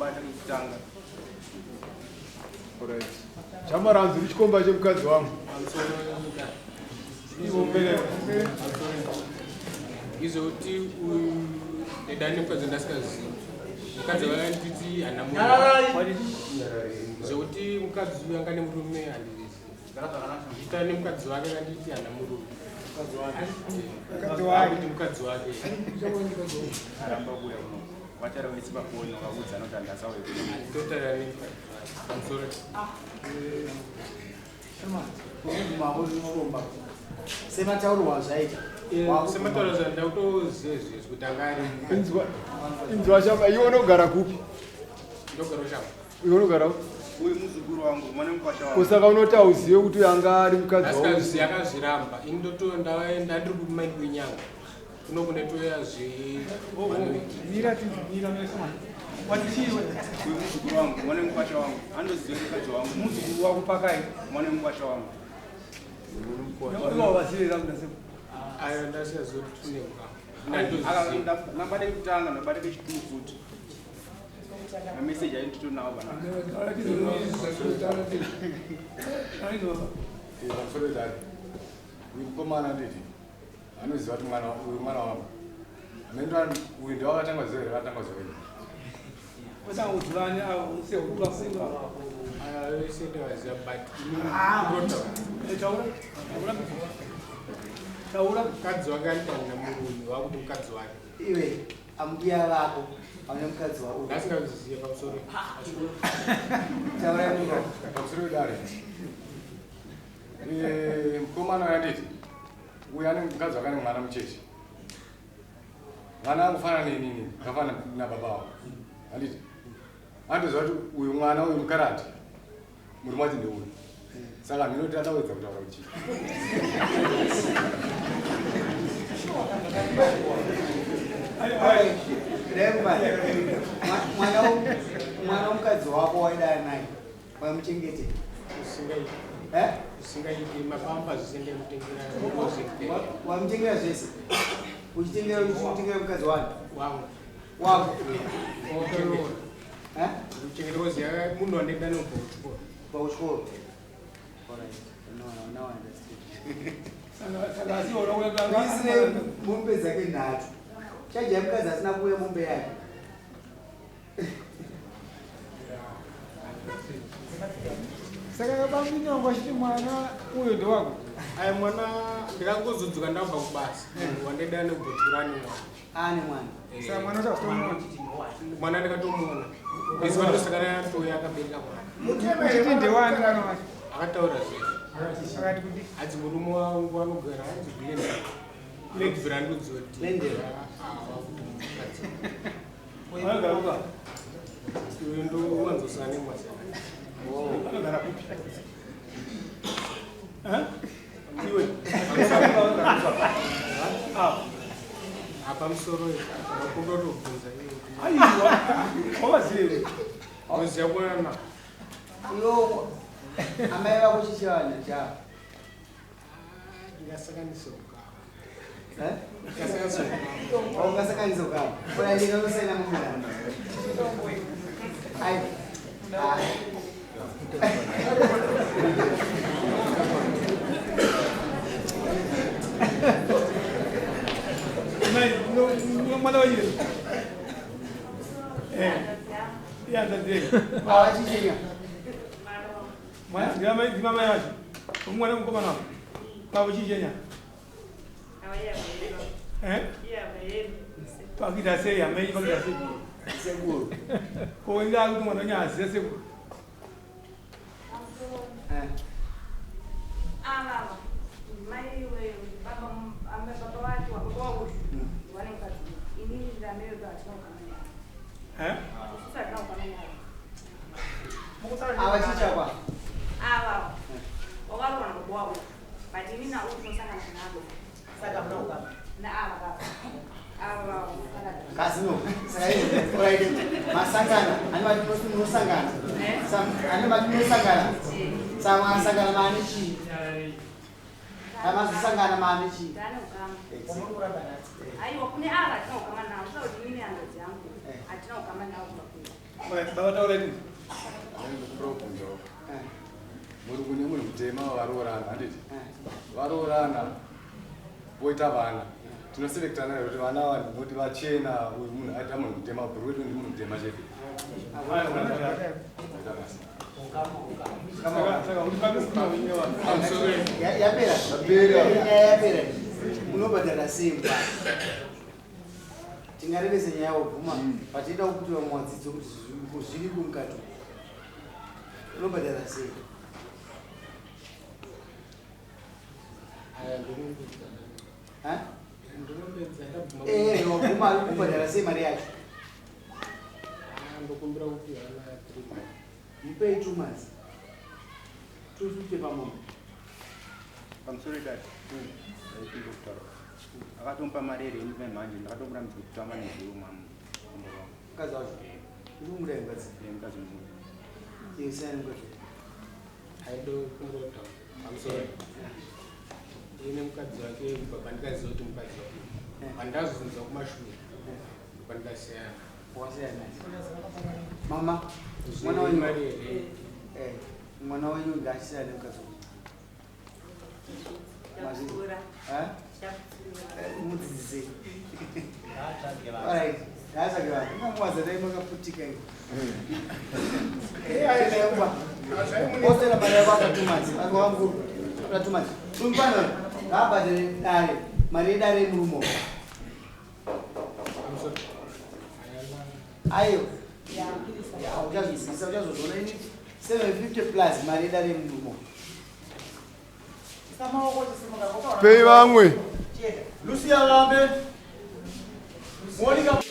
bata kutanga. Alright. Chamaranzi richikomba chemukadzi wangu. Izoti edani mukadzi ndasikaziva. Mukadzi vakanditi hana murume. Izoti mukadzi uyu anga nemurume handizivi. Ndita nemukadzi wake akanditi hana murume. Mukadzi wake. Aramba kuya uno. Wachara unisipa kuona wakudza anotanda sawe kuti. Totally ni pamusoro. Semataurwa zvaita. Semataurwa zvaita kutoziva zvezvi kuti anga ari. Inzwa shamba iwe unogara kupi? Ndogara shamba. Iwe unogara kupi? Uyu muzukuru wangu mwana mukwasha wangu. Kusaka unoti auzive kuti anga ari mukadzi wangu. Asikaziva akazviramba. Ndaenda ndiri kumaini kwenyanga. Kuno kunetoya zve. Mira mesmo. Watichiwe. Uyu muzukuru wangu mwana mukwasha wangu. Andoziva mukadzi wangu. Muzukuru wako pakai. Mwana mukwasha wangu. Uno wasirira mnasema. Ayo ndasiyazotunemba. Nabade kutanga nabade kechitulu futhi. A message ayinto nawo bana. Pamusoro uyikomana nditi. Anoziva kuti mwana wangu. Amendwa uyu ndiye wakatangwa zuva here wakatangwa zuva here. Wasanga udhulane sekuba singa. Sendewaziva but taura mukadzi wake anitanda murume wakuti mukadzi wake. Iwe ambuya vako pane mukadzi wako. Ndasingazive pamusoro. Taura munhu. Pamusoro pedare. Mukomana yanditi. Uyu ane mukadzi wake ane mwana mucheche. Mwana angofana nenini, akafana nababa wavo. Handiti. Andoziva kuti uyu mwana uyu mukarati. Murume wacho ndeuyu. Saka ndinoti atawedza kutaura kuchii. Mwana womukadzi wako waidara naye wamuchengete Usingaiti mapamba zvisende kutengera. Wamutengera zvese uchitengera mukadzi wako wako uchengerozi munhu wandaida nobva kuchikoro. Pauchikoro. Isine mombe dzake 3. Chajya mukadzi asina kuuya mombe yake. saka bambinyongo achiti mwana uyo ndewako. Ayi mwana ndikangozodzoka ndabva kubasa. Wandaida nobhotirani mwana. Ane mwana. Saka mwana utakutomuona. Mwana ndikatomuona. Ndisiva ndosakana atoya akabereka mwana. Uchiti ndewani kana wacho. Akataura zvese. Akati kuti adzi murume wangu wanogara anzi Glenda. Lekubvira ndodzoti. Lendera. Anogara uyu ndo wanzosana nemwazana. anogara kupi? Iwe. Apa musoro wakundotobvunza iwe. Aiwa. Wawazive. Waziva mwana. Iyo amai vako chichivana cha. Ndingasakanisa Ungasakanisa ukama. Kuna ndika kusena mumwana. Ai. No mwana wa yile. Ya ndadei. Awa chichenya. Mwana mama yacho. Umwana mukoma nawo. Baba chichenya. Pakita sei amei pakita sei. Seguro. Ko inga kuti mwana nyazi seguro. Mama. Mai wewe baba amebaba watu wako wale kazi. Ini ndio ameenda kama sasa nao kama Awa chichapa. Awa. Ogalo wanakubwa. Badini na uko sana nabo. Sasa mnauka. Na awa. Awa. Kasino. Sai right. Masangana. Ani watu posti musangana. Ani watu musangana. Sama sangana manichi. Kama sangana manichi. Dana ukama. Ayo kune awa kama na usawa dini anga yangu. Atina kama na uko. Baba taura ini. Ndikubvunza muri kune munhu mutema varoorana handiti varoorana voita vana tinoselekitana kuti vana ava ndinoti vachena uyu munhu aita munhu mutema bhuru wedu ndi munhu mutema chete yapera munobhadhara sei tingarevese nyaya yobvuma patiida kuti vamwadzidzo kuti zviri kumukati unobhadhara sei wabvuma ari kubhadhara sei mari yacho mupei 2 months 250 pamunhu pamusoro idati aipindokutaura akatompa mari ere indipe mhanje ndakatomuramidza kutama nezviwo mukadzi wacho ndikumuda mukadzi mukadzi mumwe isani mukadzi aido kungotaura pamusoro ine mukadzi wake pandikaziva kuti mukadzi wake pandazozunza kumashure pandikasiyana wasiyana mama mwana wenyu mwana wenyu ngasiyane mukadzi mudzidzise alright ndasaka ndamwazata makaputika ainayoba osera mari yako akatumadzi akawanguru akatumadzi tumpano ngabhadhare dare mari yedare murumo ayo uchazvizisa uchazozona ini 750 plus mari yedare murumo pei vamwe Lucia Lambe. Monica